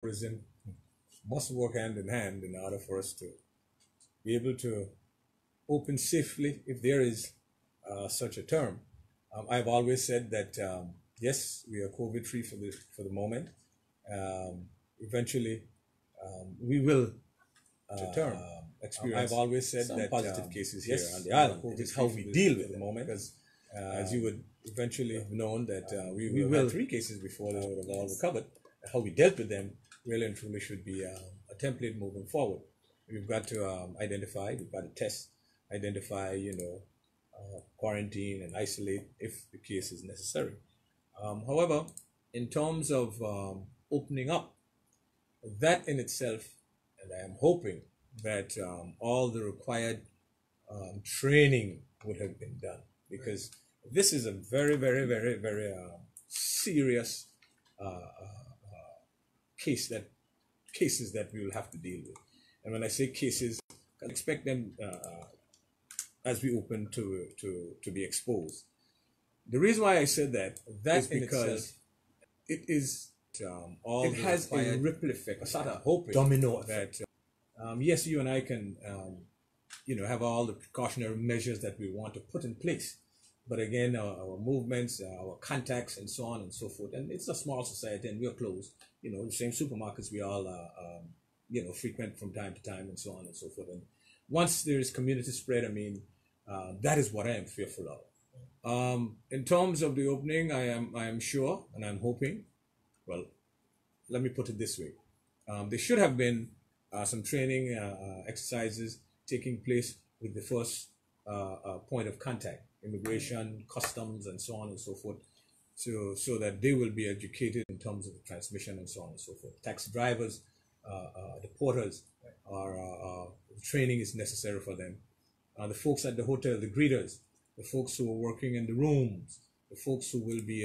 tourism must work hand in hand in order for us to be able to open safely, if there is such a term. I've always said that yes, we are COVID free for the moment. Eventually, we will term experience. I've always said that positive cases here on the island. It is how we deal with the moment, because as you would eventually have known that we will have 3 cases before they would have all recovered. How we dealt with them really and truly should be a template moving forward. We've got to identify, we've got to test, identify, quarantine and isolate if the case is necessary. However, in terms of opening up, that in itself, and I am hoping that all the required training would have been done, because this is a very, very, very, very serious cases that we will have to deal with. And when I say cases, I expect them as we open to be exposed. The reason why I said that is because it is all it has a ripple effect, a sort of domino effect. Yes, you and I can have all the precautionary measures that we want to put in place, but again, our movements, our contacts, and so on and so forth. And it's a small society, and we are close. The same supermarkets we all frequent from time to time, and so on and so forth. And once there is community spread, that is what I am fearful of. In terms of the opening, I am sure, and I'm hoping. Well, let me put it this way: there should have been some training exercises taking place with the first point of contact, immigration, customs, and so on and so forth, so that they will be educated in terms of the transmission and so on and so forth. Taxi drivers, the porters, training is necessary for them. The folks at the hotel, the greeters, the folks who are working in the rooms, the folks who will be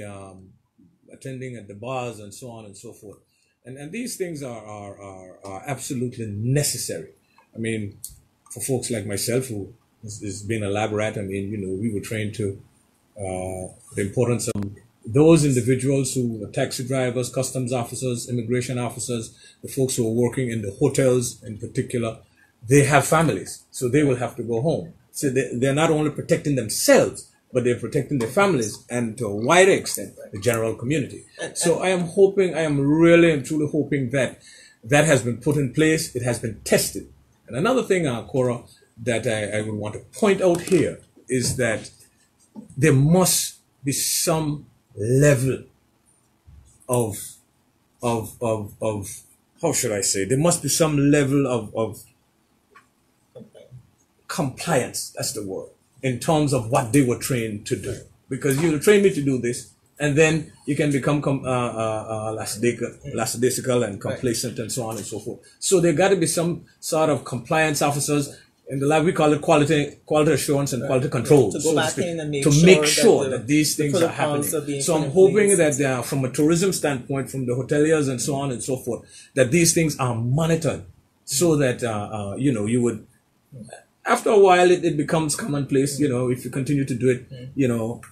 attending at the bars and so on and so forth. And these things are absolutely necessary. For folks like myself who has been a lab rat, we were trained to the importance of those individuals who are taxi drivers, customs officers, immigration officers, the folks who are working in the hotels in particular. They have families, so they will have to go home. So they're not only protecting themselves, but they're protecting their families and to a wider extent, the general community. So I am really and truly hoping that that has been put in place, it has been tested. And another thing, Cora, that I would want to point out here is that there must be some level of how should I say, there must be some level of compliance, that's the word, in terms of what they were trained to do. Because you train me to do this, and then you can become lackadaisical and complacent and so on and so forth. So there got to be some sort of compliance officers. In the lab, we call it quality assurance and quality control, to go back in and make sure that these things are happening. So I'm hoping that from a tourism standpoint, from the hoteliers and so on and so forth, that these things are monitored, so that you would. After a while, it becomes commonplace, if you continue to do it,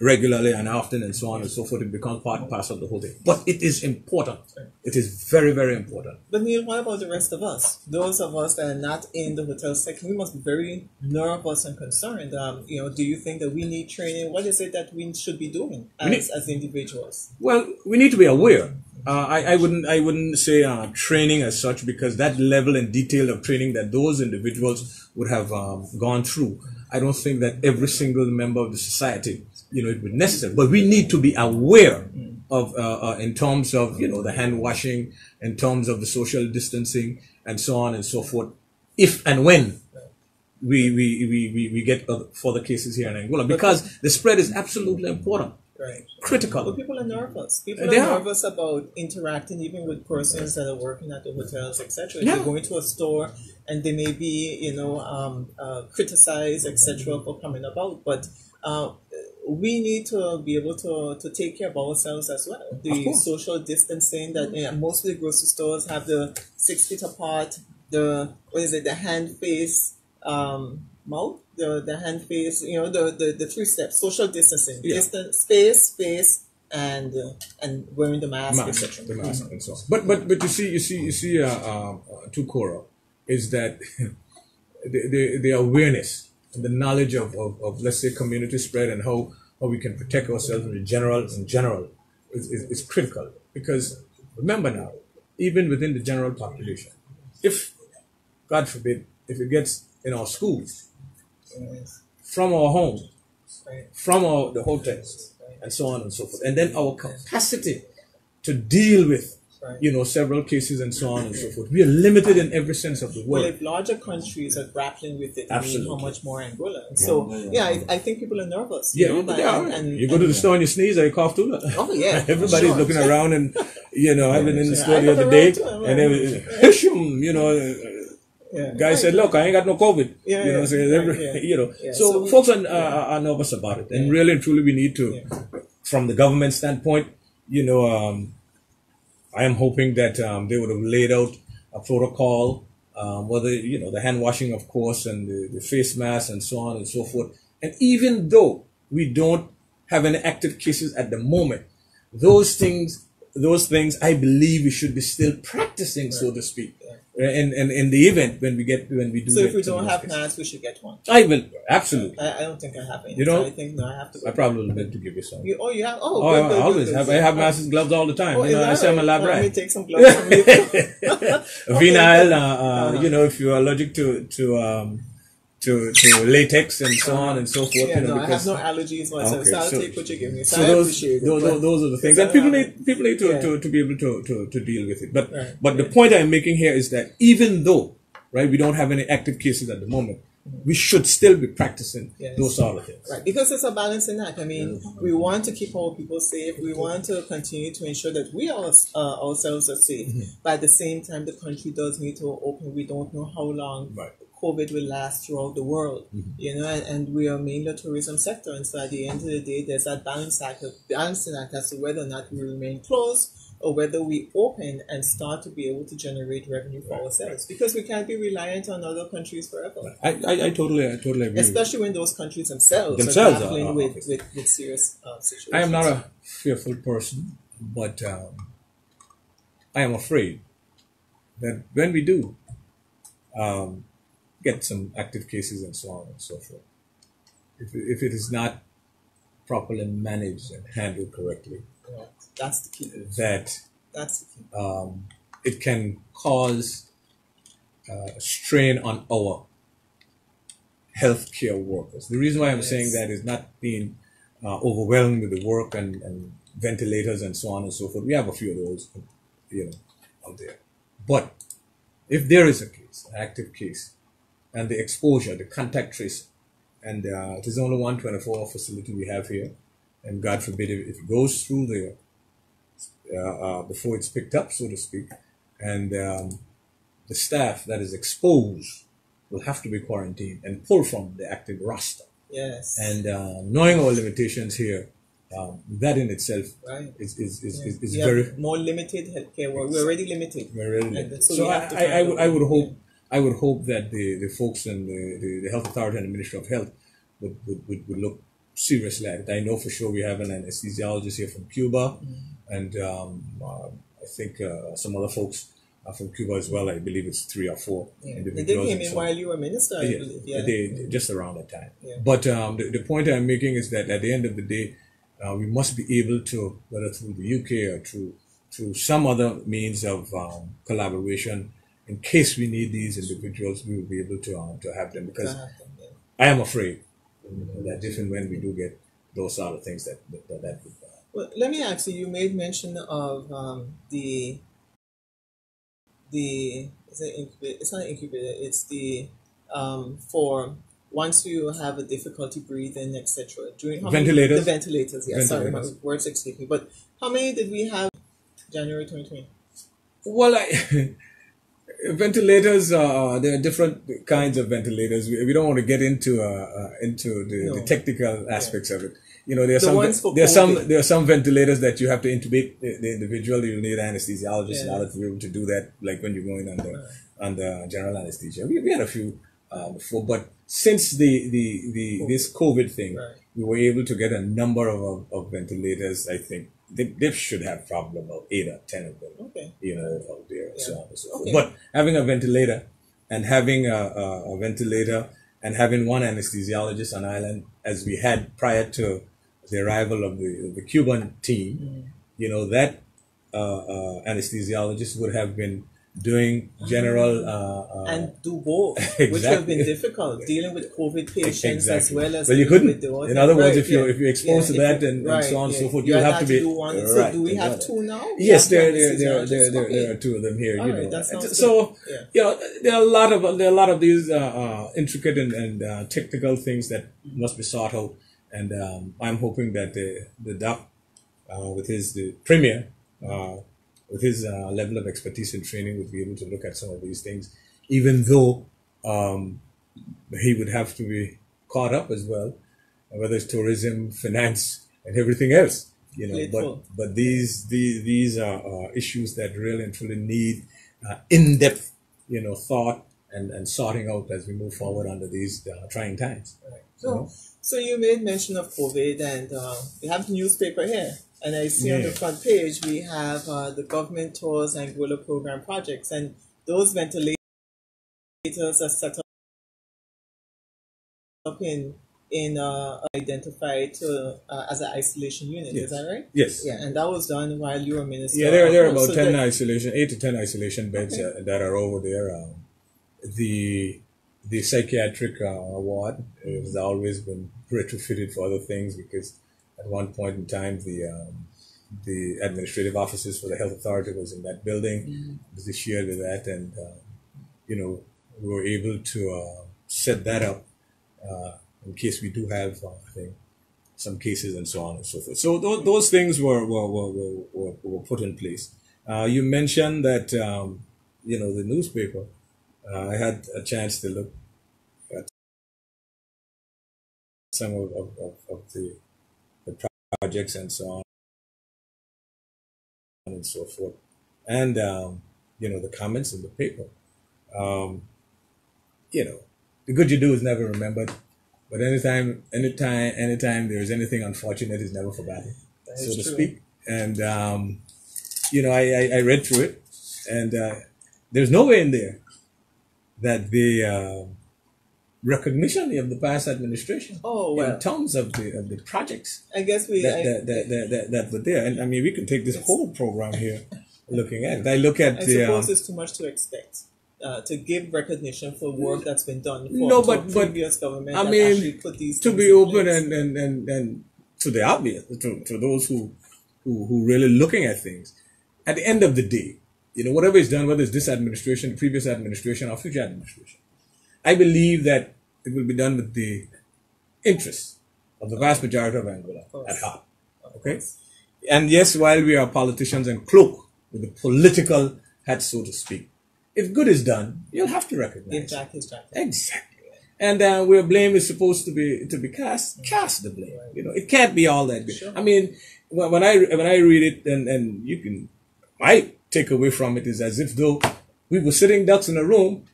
regularly and often and so on and so forth, it becomes part and parcel of the whole thing. But it is important. It is very, very important. But Neil, what about the rest of us? Those of us that are not in the hotel sector, we must be very nervous and concerned. Do you think that we need training? What is it that we should be doing as individuals? Well, we need to be aware. I wouldn't say training as such, because that level and detail of training that those individuals would have gone through, I don't think that every single member of the society, it would be necessary. But we need to be aware of, in terms of, the hand washing, in terms of the social distancing, and so on and so forth, if and when we get further cases here in Angola, because the spread is absolutely important. Right. Critical. But people are nervous. People are nervous about interacting even with persons that are working at the hotels, etc. If you're going to a store and they may be, criticized, etc., for coming about. But we need to be able to take care of ourselves as well. The social distancing that most of the grocery stores have, the 6 feet apart, the hand, face, mouth, the hand, face, the 3 steps, social distancing, distance, space, and wearing the mask, etc. The mask and so on. But you see, to Cora, is that the awareness and the knowledge of let's say community spread and how we can protect ourselves in general is critical, because remember now, even within the general population, if God forbid if it gets in our schools, from our home, from the hotels, and so on and so forth, and then our capacity to deal with several cases and so on and so forth. We are limited in every sense of the word. Well, if larger countries are grappling with it, I mean, how much more Angola? So, I think people are nervous. They are. And you go to the store and you sneeze or you cough too. Oh, yeah. Everybody's looking around and, I've been in the store the other day and guy said, look, I ain't got no COVID. So folks are nervous about it. And really and truly we need to, from the government standpoint, I am hoping that they would have laid out a protocol, whether, the hand washing, of course, and the face mask and so on and so forth. And even though we don't have any active cases at the moment, those things, I believe we should be still practicing, so to speak. And in the event when we do. So if we don't have masks, we should get one. I will, absolutely. I don't think I have any. You don't? I think I have to. I probably will to give you some. You have? I always have. I have masks and gloves all the time. I say I'm a lab rat. Let me take some gloves from you. Vinyl. If you're allergic to latex and so on and so forth. I have no allergies myself, so I'll take what you give me. So I appreciate it. Those are the things, and people need to be able to deal with it. But the point I'm making here is that even though we don't have any active cases at the moment, we should still be practicing those sort of things. Right, because it's a balancing act. I mean, we want to keep our people safe. We want to continue to ensure that we ourselves are safe. But at the same time, the country does need to open. We don't know how long COVID will last throughout the world, and we are mainly a tourism sector. And so at the end of the day, there's that balancing act as to whether or not we remain closed or whether we open and start to be able to generate revenue for ourselves, because we can't be reliant on other countries forever. I totally agree. Especially when those countries themselves are grappling with serious situations. I am not a fearful person, but I am afraid that when we do get some active cases and so on and so forth, if it is not properly managed and handled correctly, that's the key. That's the key. It can cause strain on our healthcare workers. The reason why I'm saying that is not being overwhelmed with the work and ventilators and so on and so forth. We have a few of those, out there. But if there is a case, an active case, and the exposure, the contact tracing, and it is only one 24-hour facility we have here, and God forbid if it goes through there before it's picked up, so to speak, and the staff that is exposed will have to be quarantined and pulled from the active roster. Yes. And knowing our limitations here, that in itself is very more limited healthcare. We're already limited. So I would hope. I would hope that the folks in the Health Authority and the Ministry of Health would look seriously at it. I know for sure we have an anesthesiologist here from Cuba, and I think some other folks are from Cuba as well. I believe it's 3 or 4 individuals. They came in while you were minister, I believe. They just around that time. Yeah. But the point I'm making is that at the end of the day, we must be able to, whether through the UK or through some other means of collaboration, in case we need these individuals, we will be able to have them, because I am afraid that if and when we do get those sort of things, that would. Well, let me ask you. You made mention of it's not an incubator. It's the for once you have a difficulty breathing, etc. Ventilators. The ventilators. Yeah. Sorry, my words escape me. But how many did we have January 2020? Well, ventilators, there are different kinds of ventilators. We don't want to get into the technical aspects of it. There are some ventilators that you have to intubate the individual. You need an anesthesiologist in order to be able to do that, like when you're going under general anesthesia. We had a few before, but since this COVID thing, we were able to get a number of ventilators, I think, they should have probably about 8 or 10 of them, okay, out there, and so on and so forth. Okay. But having a ventilator and having a ventilator and having one anesthesiologist on island, as we had prior to the arrival of the Cuban team, that anesthesiologist would have been doing general and do both, exactly. which would have been difficult, dealing with COVID patients as exactly. well as you couldn't. With the In other words, right, if you're exposed to that and so on and so forth, you have to be. do one. Right, so do we have two now? Yes, there are two of them here. Right, that sounds so good. there are a lot of these intricate and technical things that must be sought out, and I'm hoping that the doc, with the premier. With his level of expertise and training, would be able to look at some of these things, even though he would have to be caught up as well, whether it's tourism, finance, and everything else. But these are issues that really and truly need in-depth, thought and sorting out as we move forward under these trying times. Right. So you made mention of COVID, and we have the newspaper here. And I see on the front page, we have the government tours and Anguilla program projects. And those ventilators are set up in identified as an isolation unit. Yes. Is that right? Yes. Yeah, and that was done while you were minister. Yeah, there are about 8 to 10 isolation beds that are over there. The psychiatric ward has always been retrofitted for other things, because at one point in time, the administrative offices for the health authority was in that building. They shared with that, and we were able to set that up in case we do have, some cases and so on and so forth. So those things were put in place. You mentioned that the newspaper. I had a chance to look at some of the projects and so on and so forth, and the comments in the paper. The good you do is never remembered, but anytime there's anything unfortunate is never forgotten, so to speak. And I read through it, and there's nowhere in there that the recognition of the past administration in terms of the projects. I guess that were there, and I mean we can take this whole program here looking at it. I look at I suppose it's too much to expect to give recognition for work that's been done for previous government. I mean, actually put these to be open and to the obvious, to those who really looking at things. At the end of the day, whatever is done, whether it's this administration, the previous administration, or future administration, I believe that it will be done with the interests of the vast majority of Angola at heart. Okay? And yes, while we are politicians and cloak with the political hat, so to speak, if good is done, you'll have to recognize it. Exactly. And where blame is supposed to be cast the blame. It can't be all that good. Sure. I mean, when I read it, and you can, my takeaway from it is as if though we were sitting ducks in a room.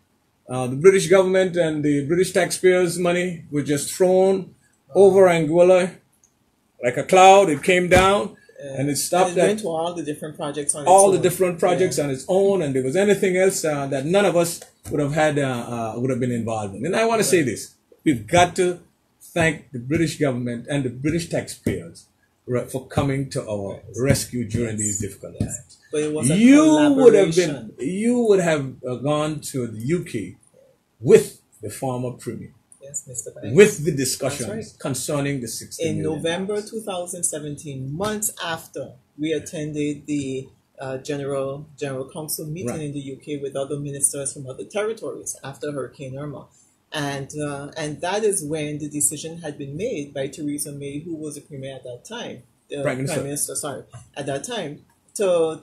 The British government and the British taxpayers' money were just thrown over Anguilla like a cloud. It came down and it stopped. And it went to all the different projects on all the different projects on its own, and there was anything else that none of us would have had would have been involved in. And I want to say this: we've got to thank the British government and the British taxpayers for coming to our rescue during these difficult times. But it was a collaboration. You would have gone to the UK with the former premier. Yes, Mr. Banks. With the discussions concerning the 60 In million. November 2017, months after we attended the General Council meeting in the UK with other ministers from other territories after Hurricane Irma. And that is when the decision had been made by Theresa May, who was the premier at that time, Prime Minister, at that time, to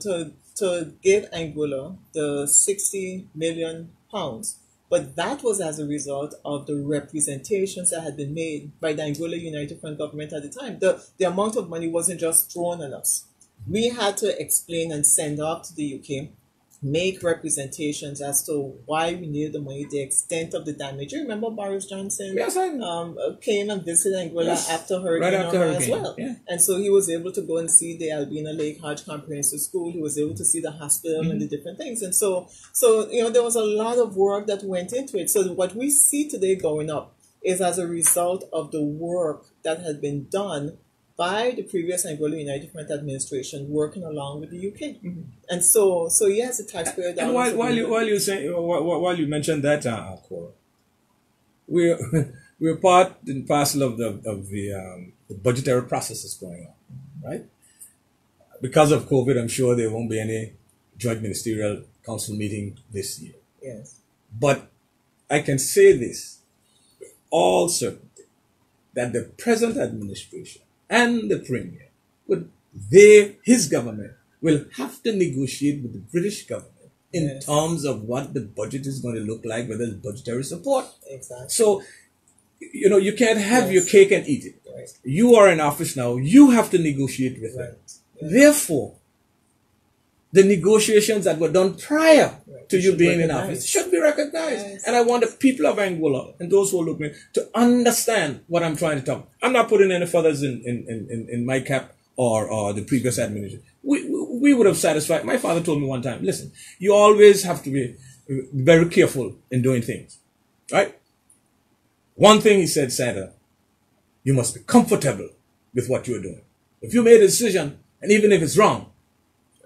give Anguilla the 60 million pounds. But that was as a result of the representations that had been made by the Anguilla United Front government at the time. The amount of money wasn't just thrown on us. We had to explain and send off to the UK make representations as to why we needed the money, the extent of the damage. You remember Boris Johnson came and visited Anguilla after Hurricane Irma as well. Yeah. And so he was able to go and see the Albina Lake Hodge Comprehensive School. He was able to see the hospital and the different things. And so there was a lot of work that went into it. So what we see today going up is as a result of the work that had been done by the previous Angola United Front administration, working along with the UK, and so yes, the taxpayer dollars. And while you mentioned that, Cora, we're part and parcel of the budgetary processes going on, right? Because of COVID, I'm sure there won't be any joint ministerial council meeting this year. Yes, but I can say this with all certainty that the present administration and the Premier, his government, will have to negotiate with the British government in terms of what the budget is going to look like, whether it's budgetary support. Exactly. So, you can't have your cake and eat it. Right. You are in office now. You have to negotiate with them. Yeah. Therefore, the negotiations that were done prior to you being in office should be recognized. Yes. And I want the people of Angola and those who are looking to understand what I'm trying to talk. I'm not putting any feathers in my cap or the previous administration. We would have satisfied. My father told me one time, listen, you always have to be very careful in doing things. Right? One thing he said, Santa, you must be comfortable with what you're doing. If you made a decision, and even if it's wrong,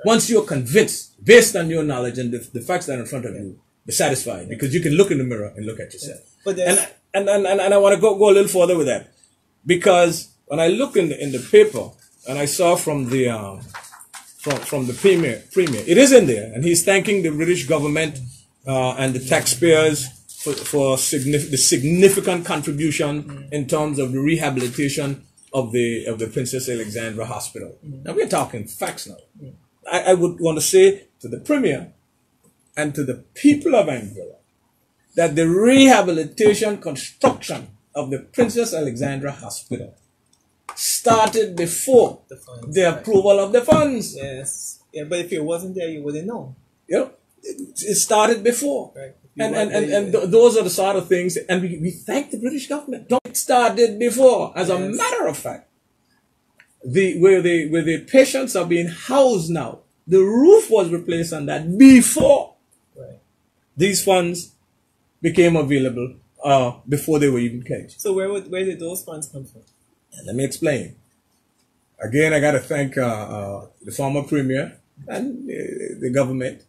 once you're convinced, based on your knowledge and the facts that are in front of you, be satisfied, because you can look in the mirror and look at yourself. But and I want to go a little further with that, because when I look in the paper and I saw from the premier, it is in there, and he's thanking the British government and the taxpayers for the significant contribution in terms of the rehabilitation of the Princess Alexandra Hospital. Now we're talking facts now. I would want to say to the Premier and to the people of Angola that the rehabilitation construction of the Princess Alexandra Hospital started before the approval of the funds. Yes. Yeah, but if it wasn't there, you wouldn't know. It started before. Right. And those are the sort of things, and we thank the British government. It started before. As a matter of fact, where the patients are being housed now, the roof was replaced on that before these funds became available, before they were even pledged. So where did those funds come from? Let me explain. Again, I got to thank the former Premier and the government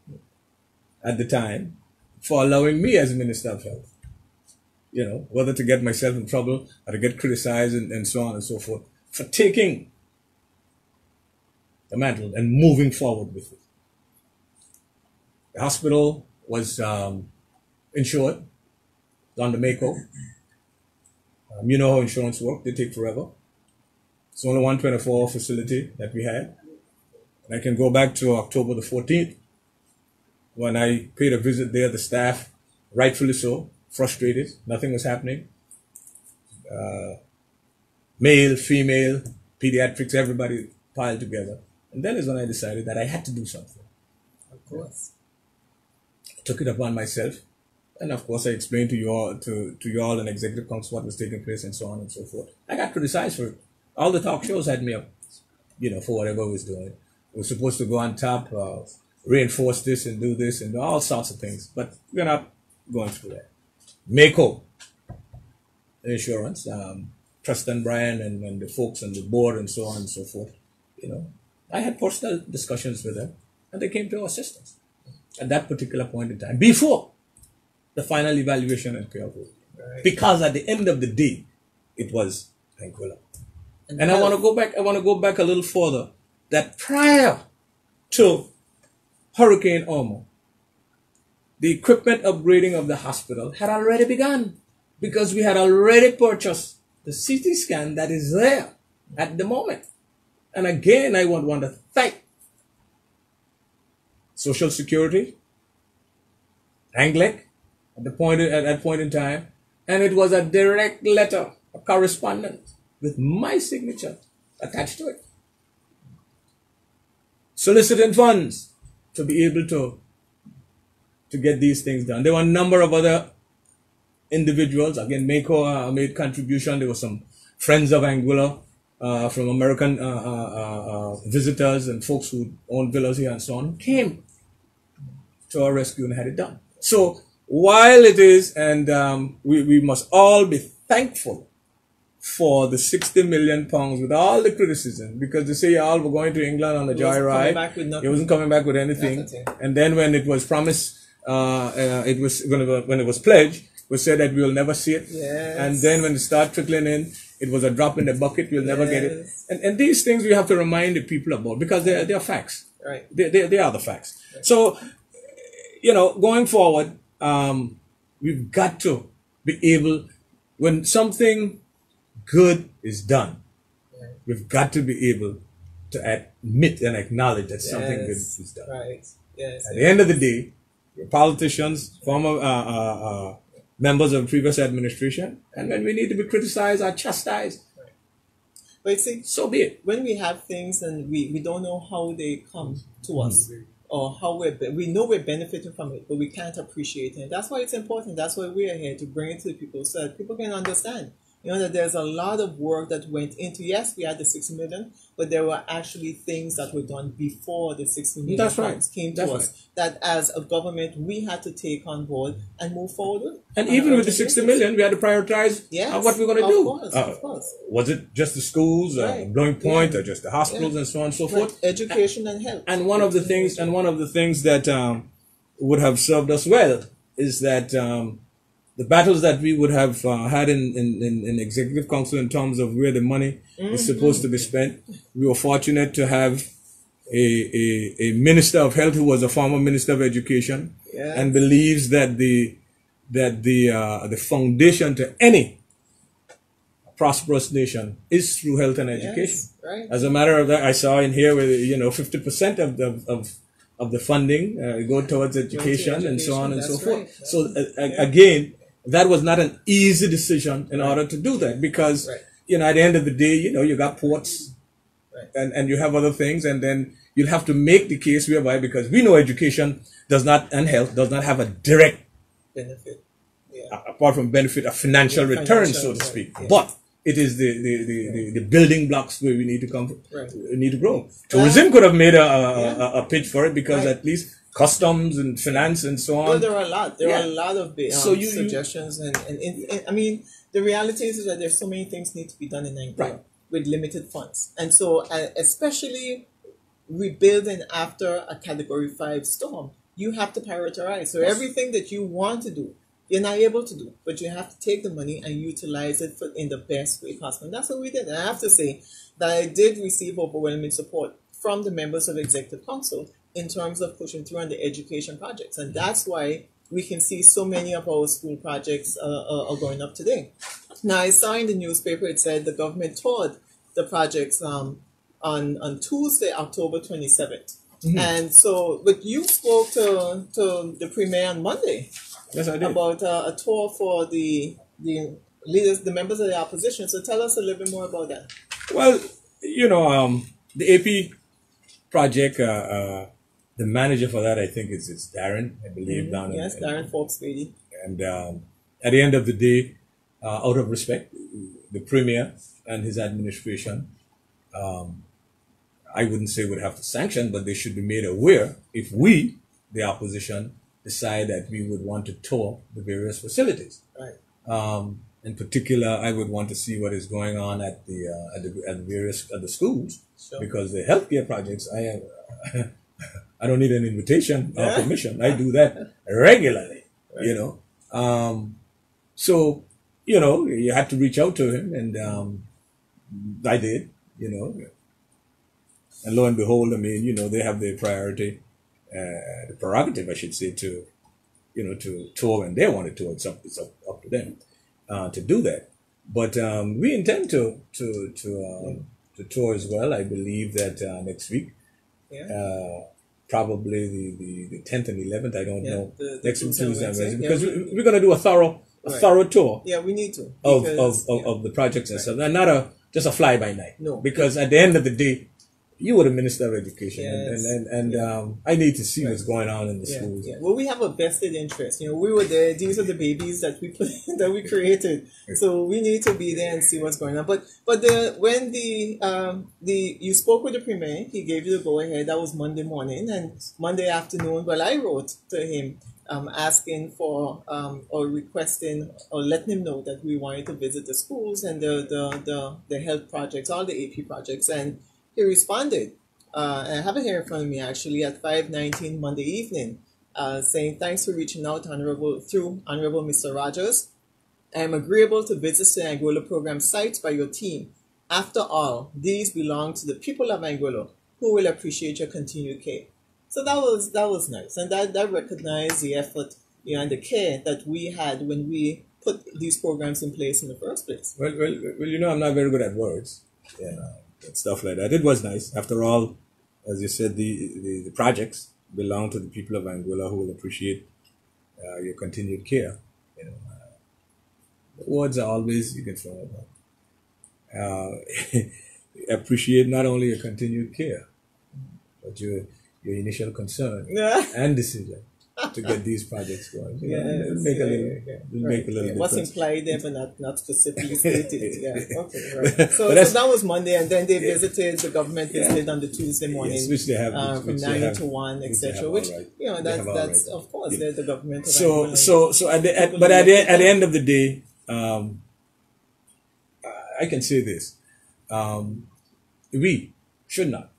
at the time for allowing me as Minister of Health, whether to get myself in trouble or to get criticized and so on and so forth, for taking the mantle and moving forward with it. The hospital was insured on the MACO. You know how insurance works. They take forever. It's only 124 facility that we had. And I can go back to October the 14th when I paid a visit there. The staff, rightfully so, frustrated. Nothing was happening. Male, female, pediatrics, everybody piled together. And then is when I decided that I had to do something. Of course. I took it upon myself. And of course, I explained to you all in Executive Council what was taking place and so on and so forth. I got criticized for it. All the talk shows had me up, for whatever I was doing. I was supposed to go on top, reinforce this and do all sorts of things. But we're not going through that. MACO, insurance, Preston Bryan and the folks on the board and so on and so forth, I had personal discussions with them, and they came to our assistance at that particular point in time, before the final evaluation and payout. Right. Because at the end of the day, it was Anguilla. And I want to go back a little further, that prior to Hurricane Irma, the equipment upgrading of the hospital had already begun, because we had already purchased the CT scan that is there at the moment. And again, I want to thank Social Security, Anglic, at that point in time, and it was a direct letter, a correspondence with my signature attached to it, soliciting funds to be able to to get these things done. There were a number of other individuals. Again, Mako made contribution. There were some friends of Anguilla from American visitors and folks who own villas here and so on came to our rescue and had it done. So while it is, and we must all be thankful for the 60 million pounds with all the criticism, because they say all were going to England on a joyride. It wasn't coming back with anything. And then when it was promised, it was when it was pledged, we said that we will never see it. Yes. And then when it started trickling in, it was a drop in the bucket. We'll never get it. And these things we have to remind the people about, because they are facts. Right. They are the facts. Right. So, going forward, we've got to be able, when something good is done, we've got to be able to admit and acknowledge that something good is done. Right. Yes. At the end of the day, we're politicians, former members of the previous administration, and when we need to be criticized or chastised, but see, so be it. When we have things and we don't know how they come to us, or how we know we're benefiting from it, but we can't appreciate it. That's why it's important. That's why we are here, to bring it to the people so that people can understand. That there's a lot of work that went into, yes, we had the 6 million, but there were actually things that were done before the 6 million came to us, that as a government we had to take on board and move forward with. And even with the 60 million, we had to prioritize what we're going to do. Of course. Was it just the schools, Blowing Point, or just the hospitals and so on and so forth? Education and health. And one of the things that would have served us well is that the battles that we would have had in Executive Council in terms of where the money is supposed to be spent, we were fortunate to have a Minister of Health who was a former Minister of Education and believes that the foundation to any prosperous nation is through health and education. Yes, right. As a matter of that, I saw in here where 50% of the funding go towards education and so on and so forth. Right. So again, that was not an easy decision in order to do that, because at the end of the day, you got ports and you have other things, and then you'll have to make the case whereby, because we know education and health does not have a direct benefit, apart from benefit, a financial return, so to speak. But it is the building blocks where we need to we need to grow. Tourism could have made a pitch for it, because at least customs and finance and so on. Well, there are a lot. There are a lot of suggestions, and I mean, the reality is that there's so many things need to be done in Angola with limited funds, and so especially rebuilding after a Category 5 storm, you have to prioritize. So everything that you want to do, you're not able to do, but you have to take the money and utilize it in the best way possible. And that's what we did. And I have to say that I did receive overwhelming support from the members of Executive Council in terms of pushing through on the education projects. And that's why we can see so many of our school projects are going up today. Now, I saw in the newspaper, it said the government toured the projects on Tuesday, October 27th. And so, but you spoke to the Premier on Monday. Yes, I did. About a tour for the leaders, the members of the opposition. So tell us a little bit more about that. Well, the AP project, the manager for that, I think, is Darren, I believe. Down yes, Darren Forbes, lady. And at the end of the day, out of respect, the Premier and his administration, I wouldn't say would have to sanction, but they should be made aware if we, the opposition, decide that we would want to tour the various facilities. Right. In particular, I would want to see what is going on at the schools, because the healthcare projects, I don't need an invitation or permission. I do that regularly, So, you had to reach out to him, and I did, And lo and behold, I mean, they have the priority, the prerogative, I should say, to tour when they want to tour. It's up to them to do that. But we intend to tour as well. I believe that next week, probably the 10th and 11th. I don't know. Next Tuesday and Wednesday, because we're going to do a thorough tour. Yeah, we need to of the projects and stuff, and not just a fly by night. No, because at the end of the day, you were the Minister of Education, Yes. I need to see what's going on in the schools. Yeah. Well, we have a vested interest. You know, we were there. These are the babies that we put, that we created. So we need to be there and see what's going on. But when you spoke with the Premier, he gave you the go ahead. That was Monday morning, and Monday afternoon. Well, I wrote to him asking for or requesting or letting him know that we wanted to visit the schools and the health projects, all the AP projects, and he responded. I have it here in front of me actually at 5:19 Monday evening, saying thanks for reaching out through Honorable Mr. Rogers. I am agreeable to visit the Angola program sites by your team. After all, these belong to the people of Angola, who will appreciate your continued care. So that was nice, and that recognized the effort, you know, and the care that we had when we put these programs in place in the first place. Well, you know, I'm not very good at words, and stuff like that. It was nice. After all, as you said, the projects belong to the people of Angola, who will appreciate your continued care. You know, the words are always, you can throw them out. Appreciate not only your continued care, but your initial concern and decision to get these projects going. It'll make a little difference. What's implied there, but not specifically stated. Yeah. Okay. Right. So that was Monday, and then they visited. The government visited on the Tuesday morning, yes, which they have from 9 to 1, etc. Which you know that's of course they're the government. So at the end of the day, I can say this: we should not,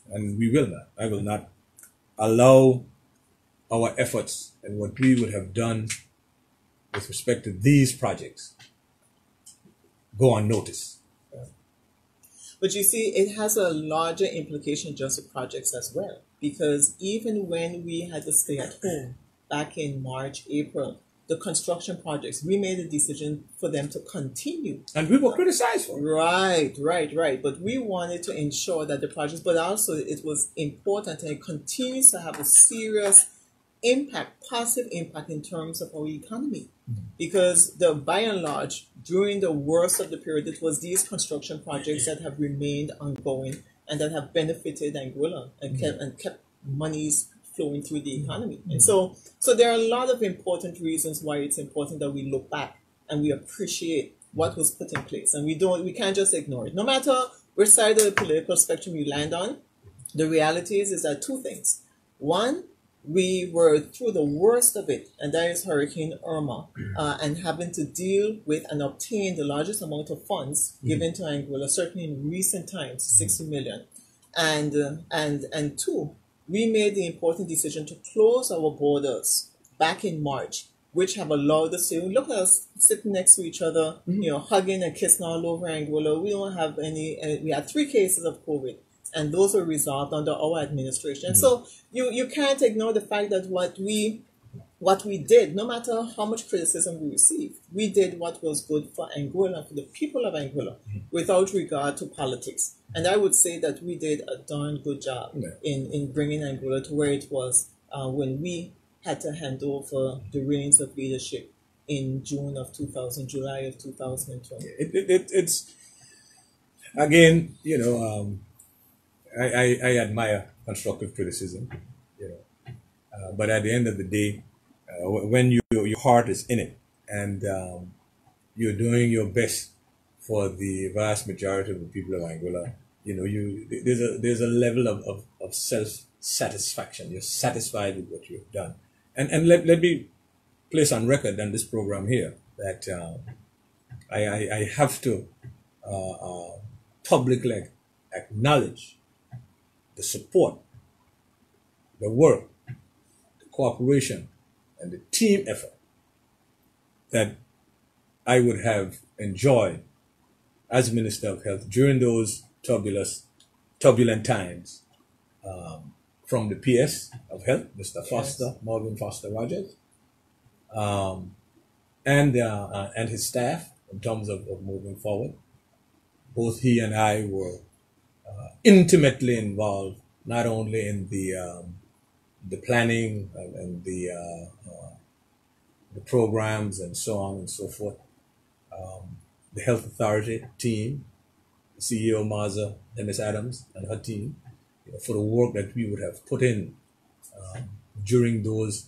and we will not. I will not allow our efforts and what we would have done with respect to these projects go unnoticed. But you see, it has a larger implication just for projects as well. Because even when we had to stay at home back in March, April, the construction projects, we made a decision for them to continue. And we were criticized for it. Right. But we wanted to ensure that the projects, but also it was important, and it continues to have a serious impact, positive impact in terms of our economy. Because by and large, during the worst of the period, it was these construction projects that have remained ongoing and that have benefited Angola and kept monies flowing through the economy. And so there are a lot of important reasons why it's important that we look back and we appreciate what was put in place. And we can't just ignore it. No matter which side of the political spectrum you land on, the reality is that two things. One, we were through the worst of it, and that is Hurricane Irma, and having to deal with and obtain the largest amount of funds given to Angola, certainly in recent times, 60 million. And two, we made the important decision to close our borders back in March, which have allowed us to look at us sitting next to each other, you know, hugging and kissing all over Angola. We don't have any. We had 3 cases of COVID, and those were resolved under our administration. So you can't ignore the fact that what we did, no matter how much criticism we received, we did what was good for Angola, for the people of Angola, without regard to politics. And I would say that we did a darn good job in bringing Angola to where it was when we had to hand over the reins of leadership in July of 2020. It's again, you know, I admire constructive criticism, you know, but at the end of the day, when your heart is in it and you're doing your best for the vast majority of the people of Angola, you know, there's a level of self-satisfaction. You're satisfied with what you've done, and let me place on record on this program here that I have to publicly acknowledge the support, the work, the cooperation, and the team effort that I would have enjoyed as Minister of Health during those turbulent times from the PS of Health, Mr. Foster, Morgan Foster Rogers, and his staff in terms of moving forward. Both he and I were intimately involved, not only in the planning and the programs and so on and so forth. The health authority team, CEO Maza, Ms. Adams, and her team, for the work that we would have put in during those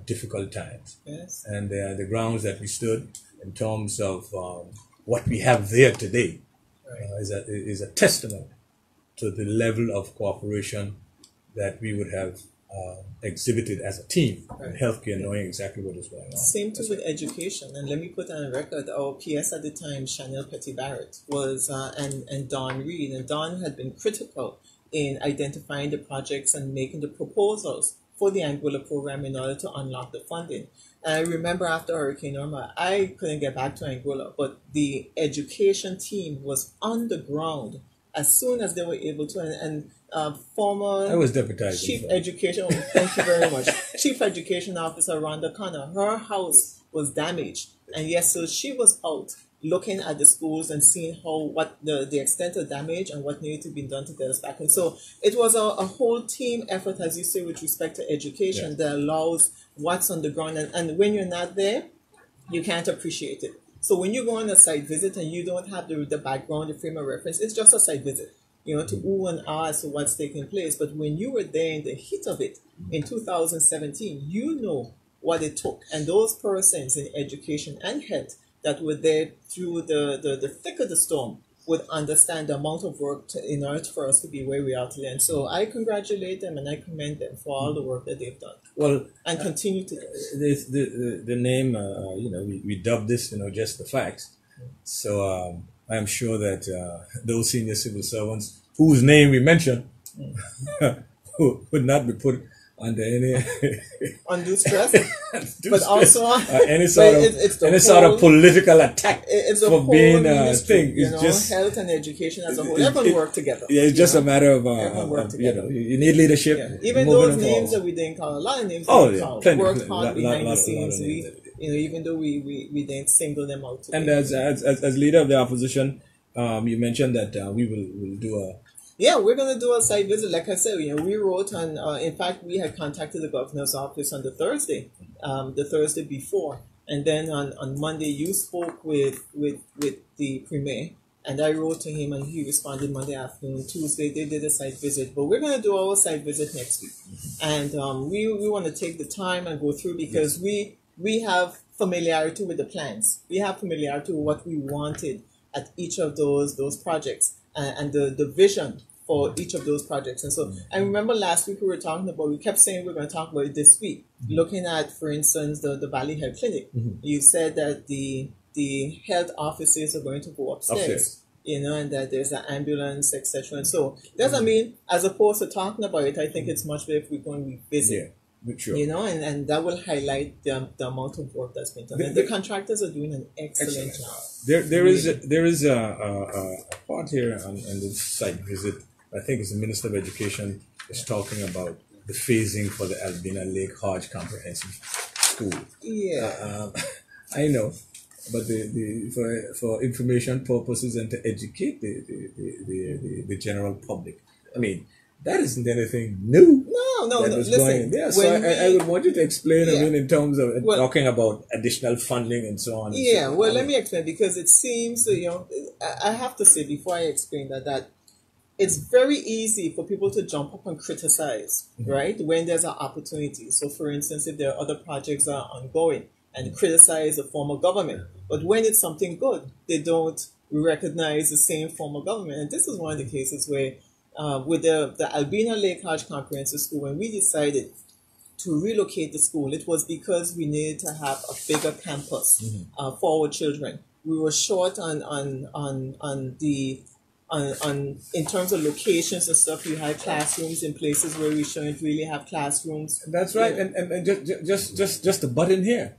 difficult times. Yes. And the grounds that we stood in terms of what we have there today is a testament to the level of cooperation that we would have exhibited as a team in healthcare, knowing exactly what is going on. Same too with education. And let me put on record, our PS at the time, Chanel Petty-Barrett, was, and Don Reed. And Don had been critical in identifying the projects and making the proposals for the Anguilla program in order to unlock the funding. And I remember after Hurricane Irma, I couldn't get back to Anguilla, but the education team was on the ground as soon as they were able to. And former I was deputized Chief Education, thank you very much, Chief Education Officer Rhonda Connor, her house was damaged. And yes, so she was out looking at the schools and seeing what the extent of damage and what needed to be done to get us back. And so it was a whole team effort, as you say, with respect to education that allows what's on the ground. And when you're not there, you can't appreciate it. So when you go on a site visit and you don't have the background, the frame of reference, it's just a site visit, to ooh and ah as to what's taking place. But when you were there in the heat of it in 2017, you know what it took. And those persons in education and health that were there through the thick of the storm would understand the amount of work in order for us to be where we are today. And so I congratulate them and I commend them for all the work that they've done. Well, and continue to do. The name, we dubbed this, just the facts. So I'm sure that those senior civil servants whose name we mentioned would not be put under any undue stress, but also any sort of political attack it's a for whole being ministry, thing. It's just health and education as a whole. Everyone work together. Yeah, it's just a matter of you need leadership. Yeah. Even those names that we didn't call, a lot of names that we called, worked hard behind the scenes. Even though we didn't single them out. And as leader of the opposition, you mentioned that we will do a. Yeah, we're going to do a site visit. Like I said, we wrote on, in fact, we had contacted the governor's office on the Thursday before. And then on Monday, you spoke with the premier. And I wrote to him and he responded Monday afternoon. Tuesday, they did a site visit. But we're going to do our site visit next week. And we want to take the time and go through because we have familiarity with the plans. We have familiarity with what we wanted at each of those projects. And the vision for each of those projects. And so I remember last week we kept saying we're going to talk about it this week, looking at, for instance, the Valley Health Clinic. You said that the health offices are going to go upstairs, and that there's an ambulance, etc. And so doesn't mean, as opposed to talking about it, I think it's much better if we go and revisit. Sure. And that will highlight the amount of work that's been done. And the contractors are doing an excellent job. There is a part here on this site visit. I think it's the Minister of Education is talking about the phasing for the Albina Lake Hodge Comprehensive School. Yeah, I know, but for information purposes and to educate the general public. I mean, that isn't anything new. No. Listen, so I would want you to explain. I mean, in terms of talking about additional funding and so on. Let me explain because it seems I have to say before I explain that it's very easy for people to jump up and criticize, right? When there's an opportunity. So, for instance, if there are other projects that are ongoing and criticize the form of government, but when it's something good, they don't recognize the same form of government. And this is one of the cases where. With the Albina Lake Hodge Comprehensive School, when we decided to relocate the school, it was because we needed to have a bigger campus for our children. We were short on in terms of locations and stuff. We had classrooms in places where we shouldn't really have classrooms. That's right. And just to butt in here,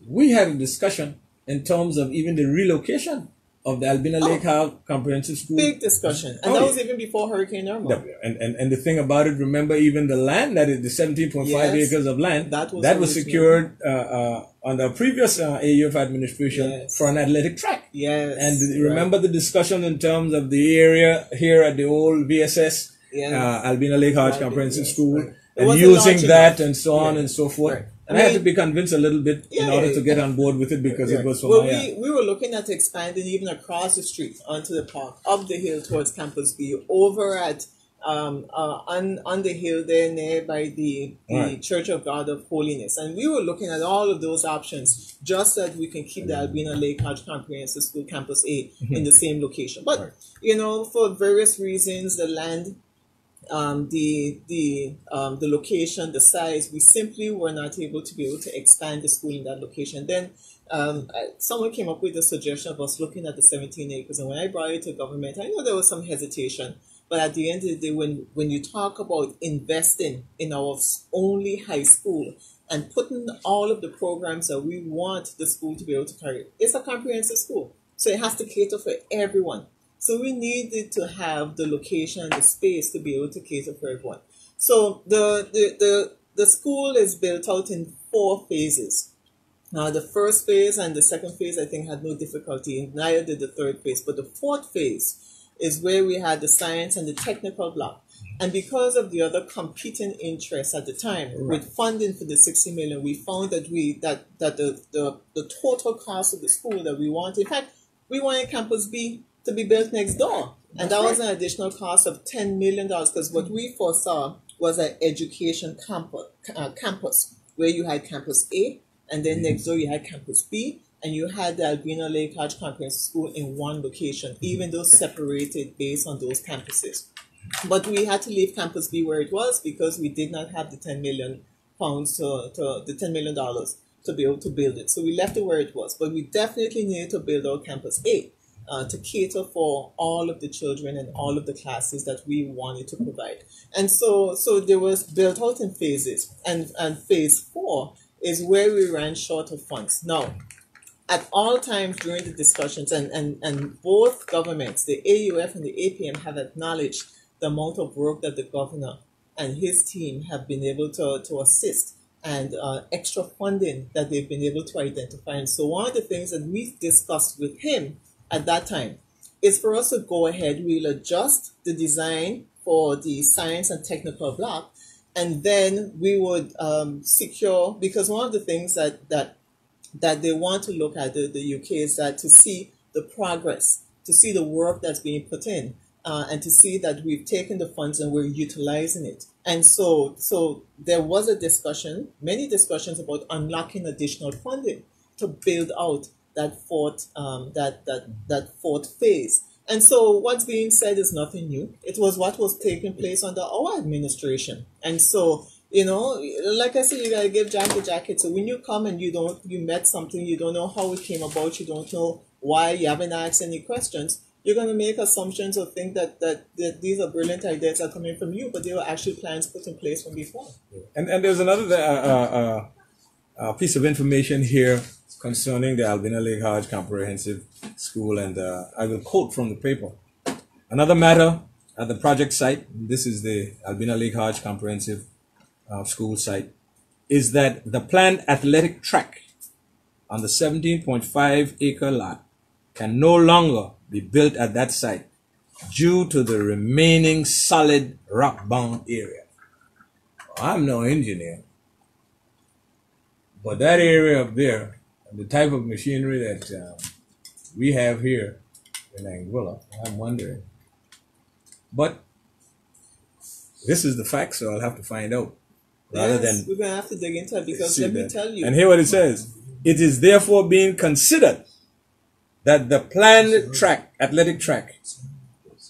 we had a discussion in terms of even the relocation of the Albina Lake Hodge Comprehensive School. Big discussion. And that was even before Hurricane Irma. And the thing about it, remember, even the land, that is the 17.5 acres of land, that was secured under a previous AUF administration for an athletic track. Yes. And remember the discussion in terms of the area here at the old VSS, Albina Lake Hodge Comprehensive School, and using that and so on and so forth. And I had to be convinced a little bit in order to get on board with it because it was for we were looking at expanding even across the street onto the park, up the hill towards Campus B, over at on the hill there near by the Church of God of Holiness. And we were looking at all of those options just so that we can keep the Albina Lake Hodge Comprehensive School Campus A in the same location. But, for various reasons, the land, the location, the size, we simply were not able to be able to expand the school in that location. Then someone came up with the suggestion of us looking at the 17 acres. And when I brought it to government, I know there was some hesitation. But at the end of the day, when you talk about investing in our only high school and putting all of the programs that we want the school to be able to carry, it's a comprehensive school. So it has to cater for everyone. So we needed to have the location and the space to be able to cater for everyone. So the school is built out in 4 phases. Now, the first phase and the second phase, I think, had no difficulty, and neither did the third phase. But the 4th phase is where we had the science and the technical block. And because of the other competing interests at the time, with funding for the 60 million, we found that the total cost of the school that we wanted, in fact, we wanted Campus B to be built next door. And that was an additional cost of $10 million, because what we foresaw was an education campus where you had Campus A, and then next door you had Campus B, and you had the Albina Lake Hodge Comprehensive School in one location, even though separated based on those campuses. But we had to leave Campus B where it was because we did not have the $10 million the $10 million to be able to build it. So we left it where it was. But we definitely needed to build our Campus A to cater for all of the children and all of the classes that we wanted to provide. And so there was built out in phases. And phase 4 is where we ran short of funds. Now, at all times during the discussions, and both governments, the AUF and the APM, have acknowledged the amount of work that the governor and his team have been able to assist, and extra funding that they've been able to identify. And so one of the things that we discussed with him at that time is for us to go ahead, we'll adjust the design for the science and technical block, and then we would secure, because one of the things that they want to look at, the UK, is that to see the progress, to see the work that's being put in, and to see that we've taken the funds and we're utilizing it. And so there was a discussion, many discussions about unlocking additional funding to build out that fourth phase. And so what's being said is nothing new. It was what was taking place under our administration. And so, like I said, you gotta give Jack a jacket. So when you come and you met something, you don't know how it came about, you don't know why, you haven't asked any questions, you're going to make assumptions or think that these are brilliant ideas that are coming from you, but they were actually plans put in place from before. And there's another piece of information here concerning the Albina Lake Hodge Comprehensive School, and I will quote from the paper. Another matter at the project site, this is the Albina Lake Hodge Comprehensive School site, is that the planned athletic track on the 17.5 acre lot can no longer be built at that site due to the remaining solid rock-bound area. I'm no engineer, but that area up there, the type of machinery that we have here in Anguilla, I'm wondering. But this is the fact, so I'll have to find out. We're going to have to dig into it, because let me tell you. And hear what it says. It is therefore being considered that the planned athletic track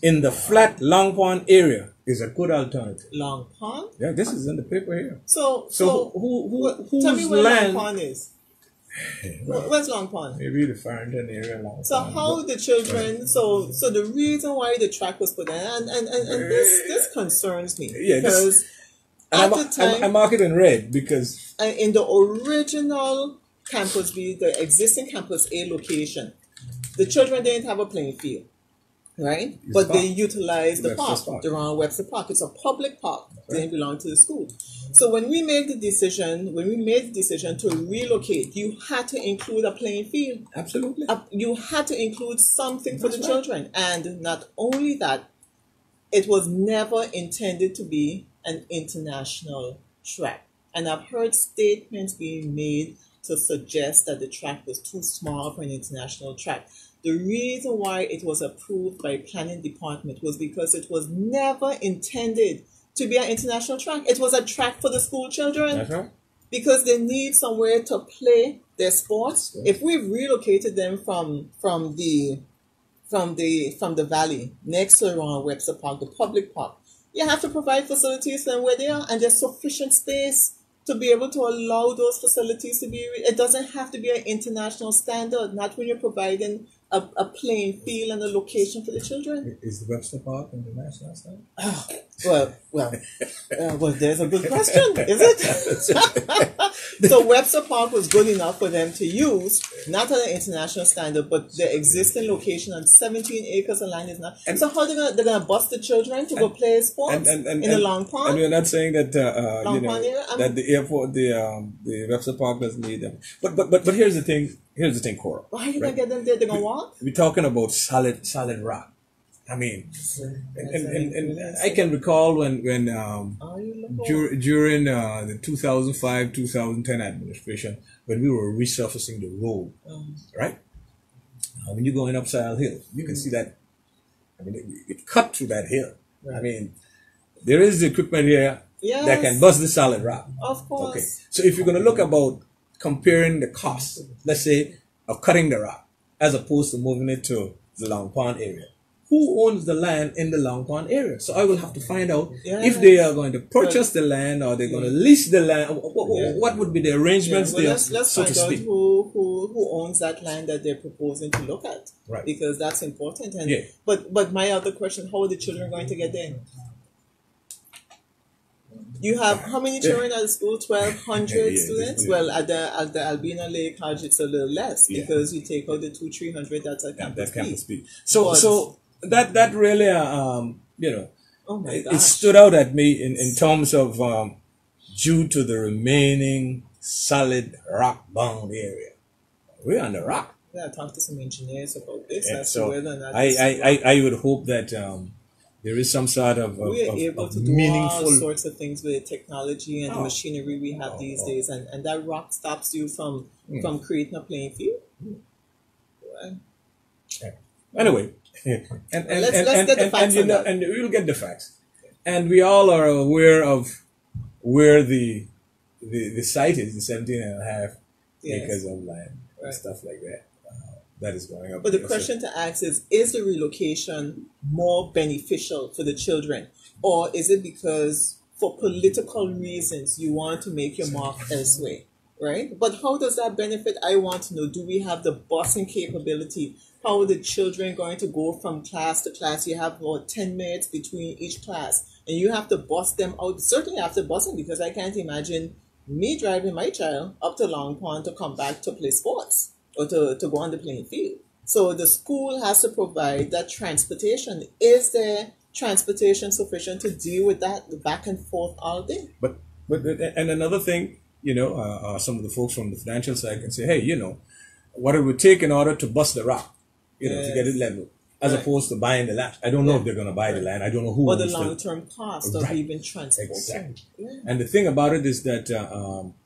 in the flat Long Pond area is a good alternative. Long Pond? Yeah, this is in the paper here. So whose tell me where land? Long Pond is. Where's Long Pond? Maybe the Farrington area. So how the children? Right. So the reason why the track was put in, and this concerns me, because at the time I mark it in red because in the original Campus B, the existing Campus A location, the children didn't have a playing field, right? But they utilized the park, the Ron Webster Park. It's a public park. It didn't belong to the school. So when we made the decision to relocate, you had to include a playing field. Absolutely. You had to include something for the children. And not only that, it was never intended to be an international track. And I've heard statements being made to suggest that the track was too small for an international track. The reason why it was approved by planning department was because it was never intended to be an international track. It was a track for the school children. That's right. Because they need somewhere to play their sports. Sure. If we've relocated them from the valley next to around Webster Park, the public park, you have to provide facilities for them where they are, and there's sufficient space to be able to allow those facilities to be. It doesn't have to be an international standard. Not when you're providing a playing field and a location for the children. Is the Webster Park international standard? Well, there's a good question, is it? So Webster Park was good enough for them to use, not at an international standard, but the existing location on 17 acres of land is not. And so how they're gonna bus the children to go play sports in the Long Pond? And we're not saying that that the airport, the Webster Park doesn't need them. But here's the thing. Here's the thing, Cora. Why are you gonna get them there? They're gonna walk. We're talking about solid rock. I mean, and I can recall when during the 2005-2010 administration, when we were resurfacing the road, right? When you're going up Sile Hill, you can see that. I mean, it cut through that hill. Right. I mean, there is the equipment here that can bust the solid rock. Of course. Okay. So if you're going to look about comparing the cost, let's say, of cutting the rock, as opposed to moving it to the Long Pond area, who owns the land in the Long Pond area? So I will have to find out if they are going to purchase the land or they're going to lease the land. What would be the arrangements there, let's so find to out speak? who owns that land that they're proposing to look at. Right. Because that's important. And but my other question, how are the children going to get there? You have how many children at the school? 1,200 students. Yeah. Well, at the Albina Lake College, it's a little less because you take out the 200-300 that's at campus fee. So that really oh my gosh, it stood out at me in terms of due to the remaining solid rock bound area. We're on the rock. Yeah, talk to some engineers about this. So I would hope that there is some sort of we are able to do meaningful all sorts of things with the technology and the machinery we have these days, and that rock stops you from creating a playing field. Right. Anyway, let's get the facts and we'll get the facts, and we all are aware of where the site is, the 17.5 acres of land and stuff like that. That is going up. But the question to ask is the relocation more beneficial for the children? Or is it because for political reasons you want to make your mark elsewhere? Right? But how does that benefit? I want to know, do we have the busing capability? How are the children going to go from class to class? You have about 10 minutes between each class. And you have to bus them out. Certainly after busing, because I can't imagine me driving my child up to Long Pond to come back to play sports. Or to go on the playing field. So the school has to provide that transportation. Is there transportation sufficient to deal with that, the back and forth all day? But and another thing, some of the folks from the financial side can say, hey, what it would take in order to bust the rock, to get it level, as opposed to buying the land. I don't know if they're going to buy the land. I don't know who. Or the long-term cost of even transporting. Exactly. Yeah. And the thing about it is that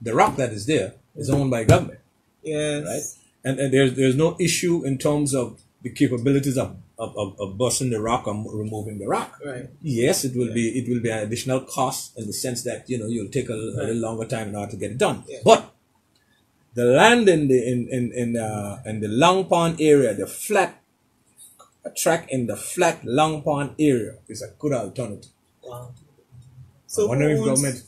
the rock that is there is owned by government. Yes. Right. And there's no issue in terms of the capabilities of busting the rock or removing the rock. Right. Yes, it will be an additional cost in the sense that you'll take a little longer time in order to get it done. Yeah. But the land in the Long Pond area, the flat track in the flat Long Pond area is a good alternative. Wow. So wondering if government,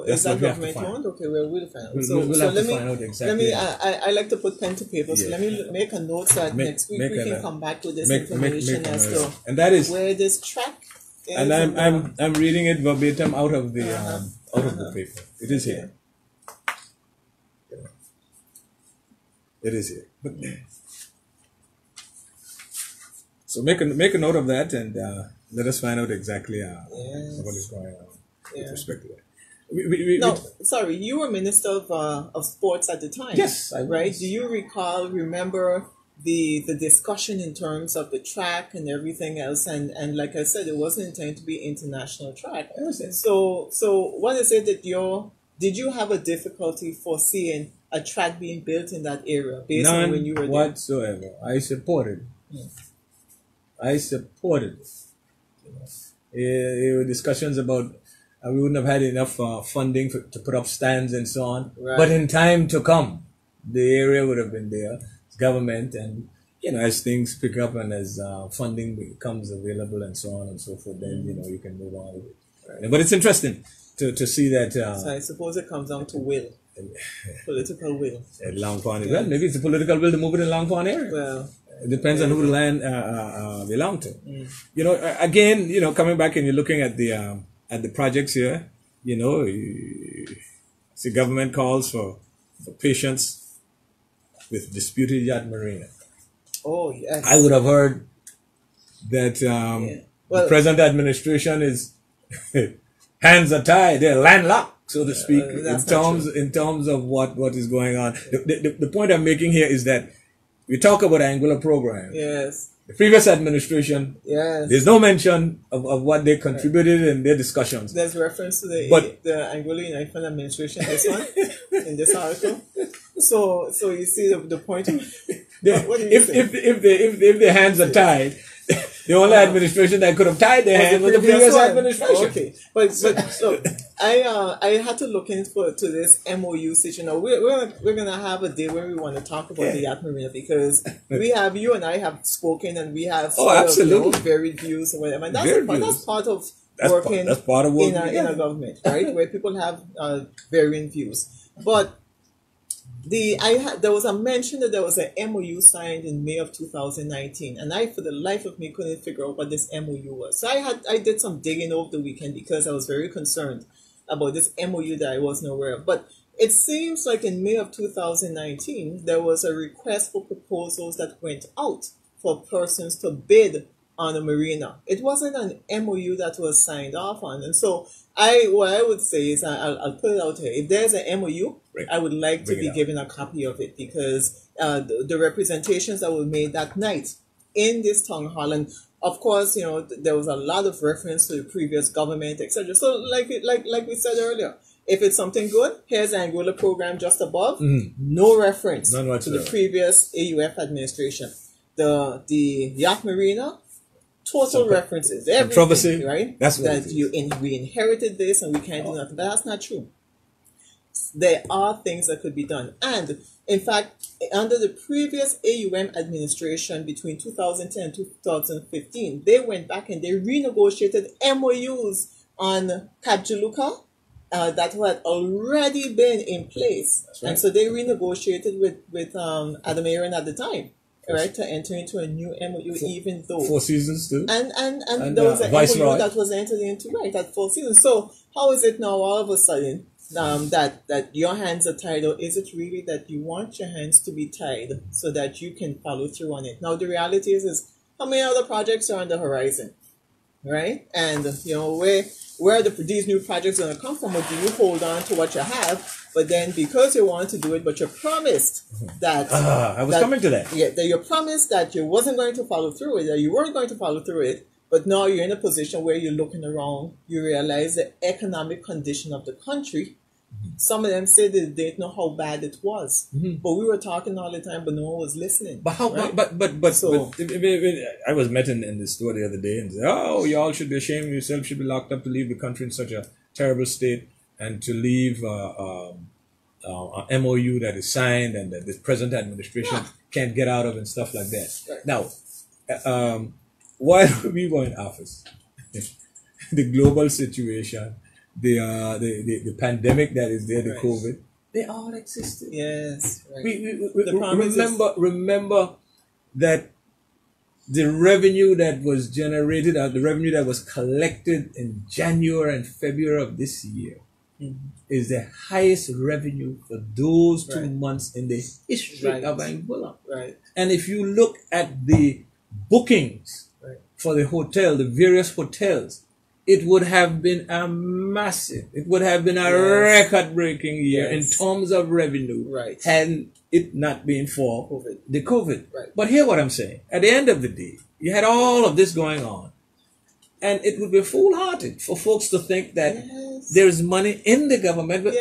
is that government owned? Okay, we'll find out. We'll have to find out exactly. I like to put pen to paper, so let me make a note so that next week we can come back with this information as to and that is where this track is. And I'm reading it verbatim out of the paper. It is here. It is here. But, so make a note of that and let us find out exactly what is going on. With respect to that. Sorry, you were Minister of Sports at the time. Yes, I was. Right? Do you remember the discussion in terms of the track and everything else? And like I said, it wasn't intended to be international track. So what is it that your Did you have a difficulty foreseeing a track being built in that area based on when you were there? None whatsoever. I supported it. I supported it. There were discussions about we wouldn't have had enough funding to put up stands and so on. Right. But in time to come, the area would have been there. Government and, as things pick up and as funding becomes available and so on and so forth, then, you can move on with it. Right. But it's interesting to see that. So I suppose it comes down to will. Political will. At Long Pond. Well, maybe it's a political will to move it in Long Pond area. Well, it depends on who the land belong to. Again, coming back and you're looking at the projects here, see government calls for patience with disputed yacht marina. Oh, yes. I would have heard that the present administration is hands are tied, they're landlocked, so to speak, in terms of what is going on. The point I'm making here is that we talk about Angular program. Yes. The previous administration, yes, there's no mention of what they contributed in their discussions. There's reference to the Angola United Fund administration, this one, in this article. So you see the point. If their hands are tied, the only administration that could have tied their hands was the previous administration. Okay, but so I had to look into this MOU situation. We're gonna have a day where we want to talk about the yacht marina because you and I have spoken and we have varied views and whatever. And that's part of working in a government, right? Where people have varying views, but. There was a mention that there was an MOU signed in May of 2019, and I, for the life of me, couldn't figure out what this MOU was. So I did some digging over the weekend because I was very concerned about this MOU that I wasn't aware of. But it seems like in May of 2019, there was a request for proposals that went out for persons to bid on a marina. It wasn't an MOU that was signed off on, and so what I would say is I'll put it out here. If there's an MOU, I would like to be given a copy of it because the representations that were made that night in this town hall, and of course, there was a lot of reference to the previous government, etc. So, like we said earlier, if it's something good, here's the Anguilla program just above. No reference to the previous AUF administration. The yacht marina. Total references, everything, right? That's what we inherited this and we can't do nothing. But that's not true. There are things that could be done. And in fact, under the previous AUM administration between 2010 and 2015, they went back and they renegotiated MOUs on Kapjaluka that had already been in place. Right. And so they renegotiated with Adam Aaron at the time. Right, to enter into a new MOU, even though 4 Seasons too, and there was an MOU that was entered into at 4 Seasons. So how is it now all of a sudden that your hands are tied, or is it really that you want your hands to be tied so that you can follow through on it? Now the reality is how many other projects are on the horizon, right? And where are these new projects going to come from, or do you hold on to what you have? But then because you wanted to do it, but you promised that... I was coming to that. Yeah, that you promised that you wasn't going to follow through it, that you weren't going to follow through it, but now you're in a position where you're looking around, you realize the economic condition of the country. Some of them said that they didn't know how bad it was. But we were talking all the time, but no one was listening. But how? Right? But I was met in the store the other day and said, "Oh, y'all should be ashamed of yourself. Should be locked up to leave the country in such a terrible state, and to leave an MOU that is signed and that the present administration can't get out of and stuff like that." Right. Now, while we were in office, the global situation. The pandemic that is there, the COVID, they all existed. Yes. Right. We remember that the revenue that was generated, the revenue that was collected in January and February of this year is the highest revenue for those 2 months in the history of Angola. Right. And if you look at the bookings for the various hotels, it would have been a record-breaking year in terms of revenue, had it not been for the COVID. Right. But hear what I'm saying. At the end of the day, you had all of this going on. And it would be foolhardy for folks to think that there is money in the government, but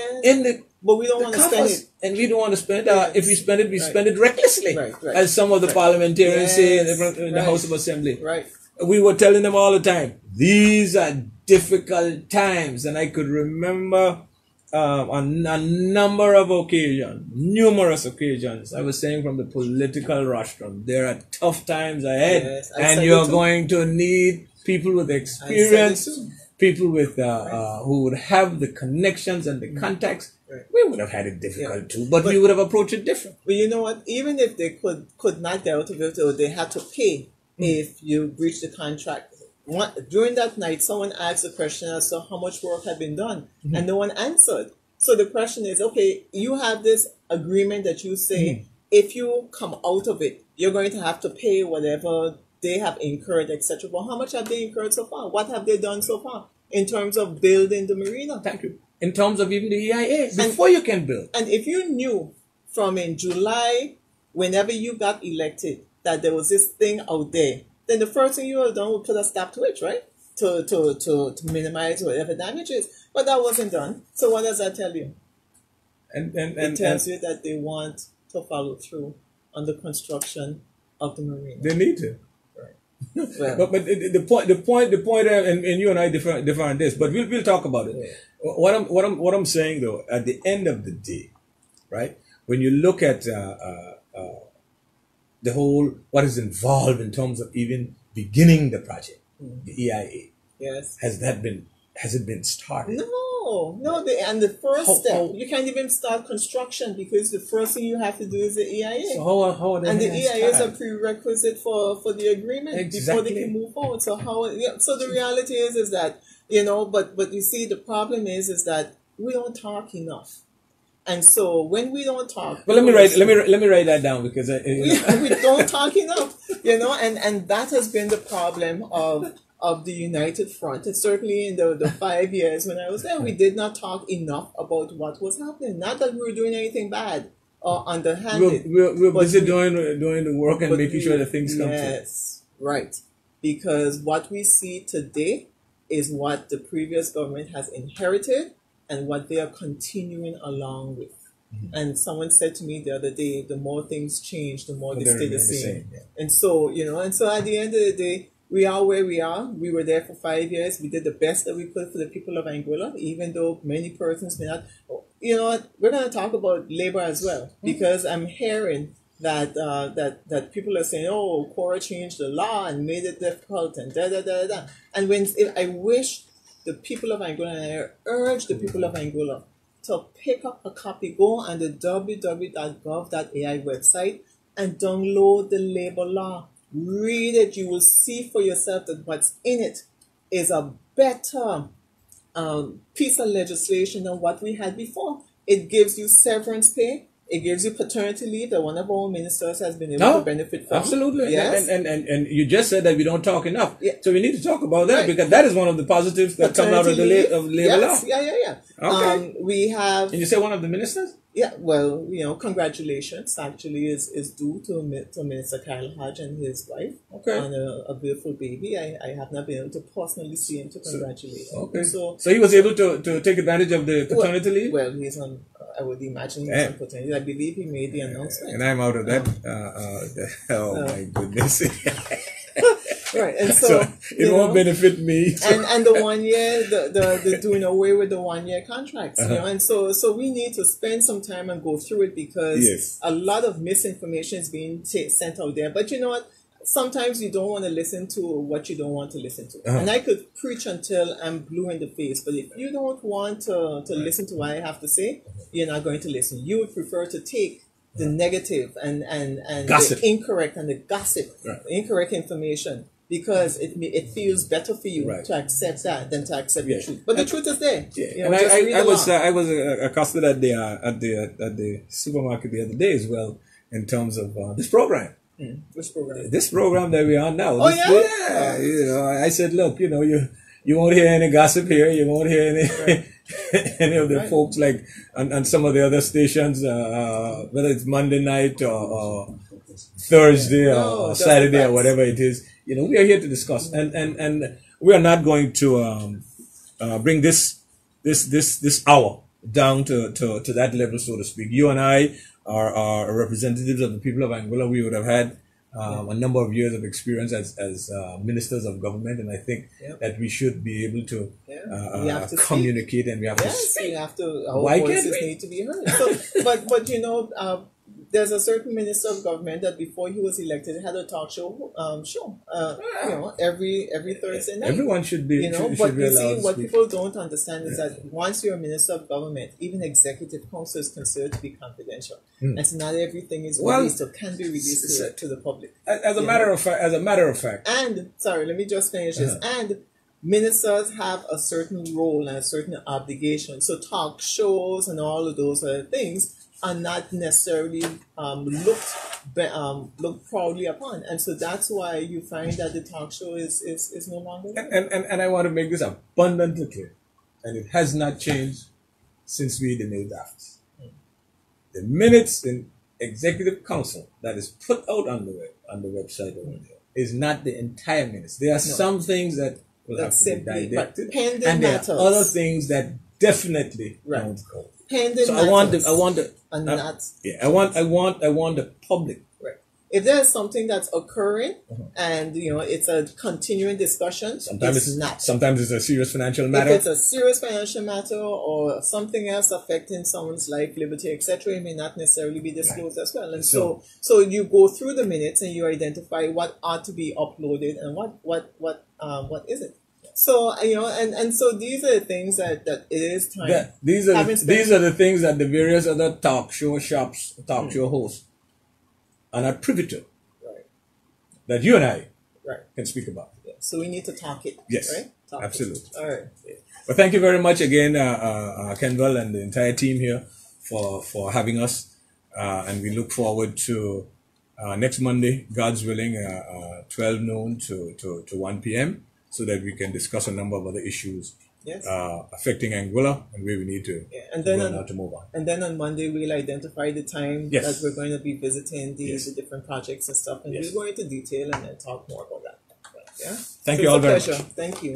but we don't want to spend it. And we don't want to spend it. If we spend it, we spend it recklessly, as some of the parliamentarians say in the House of Assembly. Right. We were telling them all the time, these are difficult times. And I could remember on a number of occasions, numerous occasions, I was saying from the political rostrum, there are tough times ahead, and you're going to need people with experience, people with who would have the connections and the contacts. We would have had it difficult too, but we would have approached it different. But you know what? Even if they could not get out of it, or they had to pay if you breach the contract. During that night, someone asked a question as to how much work had been done, and no one answered. So the question is, okay, you have this agreement that you say, if you come out of it, you're going to have to pay whatever they have incurred, etc. But how much have they incurred so far? What have they done so far in terms of building the marina? Thank you. In terms of even the EIA, before you can build. And if you knew from in July, whenever you got elected, that there was this thing out there, then the first thing you would have done would put a stop to it, right? To minimize whatever damage is. But that wasn't done. So what does that tell you? It tells you that they want to follow through on the construction of the marina. They need to. Right. Well, but the point, and you and I differ on this, but we'll talk about it. Yeah. What I'm saying though, at the end of the day, right? When you look at the whole what is involved in terms of even beginning the project, the EIA. Yes. Has it been started? No. And the first step, you can't even start construction because the first thing you have to do is the EIA. So how are they and the EIA is a prerequisite for the agreement before they can move forward. So so the reality is that, but you see the problem is that we don't talk enough. And so when we don't talk, well, let me write that down because we don't talk enough, and that has been the problem of the United Front. And certainly in the 5 years when I was there, we did not talk enough about what was happening. Not that we were doing anything bad or underhanded. We're busy doing the work and making sure that things come through. Yes, right. Because what we see today is what the previous government has inherited and what they are continuing along with. And someone said to me the other day, the more things change, the more they stay the same. Yeah. And so, at the end of the day, we are where we are. We were there for 5 years. We did the best that we could for the people of Angola, even though many persons may not. You know what? We're going to talk about labor as well, because I'm hearing that that people are saying, oh, Cora changed the law and made it difficult and da-da-da-da. And I wish the people of Angola, and I urge the people of Angola to pick up a copy, go on the www.gov.ai website and download the labor law. Read it. You will see for yourself that what's in it is a better piece of legislation than what we had before. It gives you severance pay. It gives you paternity leave that one of our ministers has been able to benefit from. Absolutely. Yes. And you just said that we don't talk enough. Yeah. So we need to talk about that because that is one of the positives that come out of the labor law. Yeah. Okay. We have... And you say one of the ministers? Yeah, well, congratulations actually is due to Minister Kyle Hodge and his wife on a beautiful baby. I have not been able to personally see him to congratulate him. Okay. So he was able to take advantage of the paternity leave? Well, he's on, I would imagine he's on paternity. I believe he made the announcement. And I'm out of that. My goodness. Right, and so it won't benefit me. So. And the 1 year, the doing away with the 1 year contracts, and so we need to spend some time and go through it because a lot of misinformation is being sent out there. But you know what? Sometimes you don't want to listen to what you don't want to listen to. And I could preach until I'm blue in the face, but if you don't want to listen to what I have to say, you're not going to listen. You would prefer to take the negative and the incorrect and the gossip, the incorrect information. Because it feels better for you to accept that than to accept the truth. But the truth is there. Yeah. And I was accosted at the supermarket the other day as well in terms of this program. Which program? This program that we're on now. Oh yeah. I said, look, you won't hear any gossip here. You won't hear any any of the folks like on some of the other stations, whether it's Monday night or Thursday or Saturday or whatever it is. We are here to discuss. And we are not going to bring this hour down to that level, so to speak. You and I are representatives of the people of Angola. We would have had a number of years of experience as ministers of government, and I think that we should be able to, communicate, and we have to speak. We have to. Our voices need to be heard. So, but you know, there's a certain minister of government that before he was elected had a talk show, you know, every Thursday night. Everyone should be, you know, should but be you allowed see, to what speak. people don't understand is that once you're a minister of government, even executive council is considered to be confidential, and so not everything is released or can be released to the public. As a matter of fact. And sorry, let me just finish this. And ministers have a certain role and a certain obligation. So talk shows and all of those other things are not necessarily looked proudly upon, and so that's why you find that the talk show is no longer there. And I want to make this abundantly clear, and it has not changed since we did the drafts. The minutes in executive council that is put out on the website over there is not the entire minutes. There are some things that will have to be didacted, and there are other things that definitely don't go. So I want the public. Right. If there's something that's occurring and you know it's a continuing discussion, sometimes it's not. Sometimes it's a serious financial matter. If it's a serious financial matter or something else affecting someone's life, liberty, etc., it may not necessarily be disclosed as well. And so you go through the minutes and you identify what ought to be uploaded and what isn't. So you know, and so these are the things that it is time. These are the things that the various other talk show hosts are not privy to. Right. That you and I can speak about. Yeah. So we need to talk it. Yes. Right. Absolutely. All right. Well, thank you very much again, Kenville and the entire team here for having us, and we look forward to next Monday, God's willing, 12 noon to 1 p.m. so that we can discuss a number of other issues affecting Angola and where we need to to move on. And then on Monday, we'll identify the time that we're going to be visiting the different projects and stuff, and we'll go into detail and then talk more about that. Yeah. Thank you all very much. Thank you.